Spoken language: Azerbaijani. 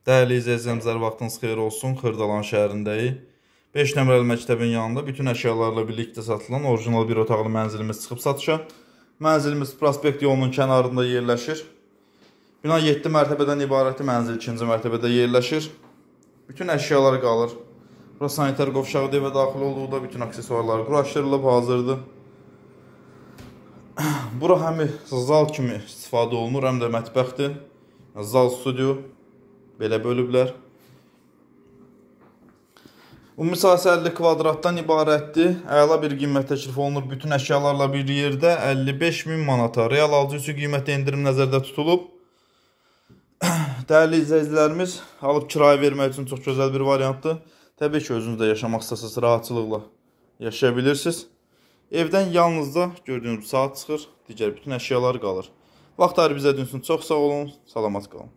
Dəyərli izləyicilərimizlər, vaxtınız xeyir olsun. Xırdalan şəhərindəyik. 5 nömrəli məktəbin yanında bütün əşyalarla birlikdə satılan orijinal bir otaqlı mənzilimiz çıxıb satışa. Mənzilimiz prospekt yolunun kənarında yerləşir. Bina 7 mərtəbədən ibarətli, mənzil 2-ci mərtəbədə yerləşir. Bütün əşyalar qalır. Bura sanitar qovşağı evə daxil olduqda bütün aksesuarlar quraşdırılıb, hazırdır. Bura həm zal kimi istifadə olunur, həm də mətbəxdir. Zal, studio belə bölüblər. Ümumi sahəsi 50 kvadratdan ibarətdir. Əla bir qiymət təklif olunur. Bütün əşyalarla bir yerdə 55.000 manata. Real alıcı üçün qiymətdə endirim nəzərdə tutulub. Dəyərli izləyicilərimiz, alıb kirayə vermək üçün çox gözəl bir variantdır. Təbii ki, özünüzdə yaşamaq istəsəniz rahatçılıqla yaşaya bilirsiniz. Evdən yalnızca gördüyünüz saat çıxır, digər bütün əşyalar qalır. Vaxt ayırıb bizə üçün çox sağ olun, salamat qalın.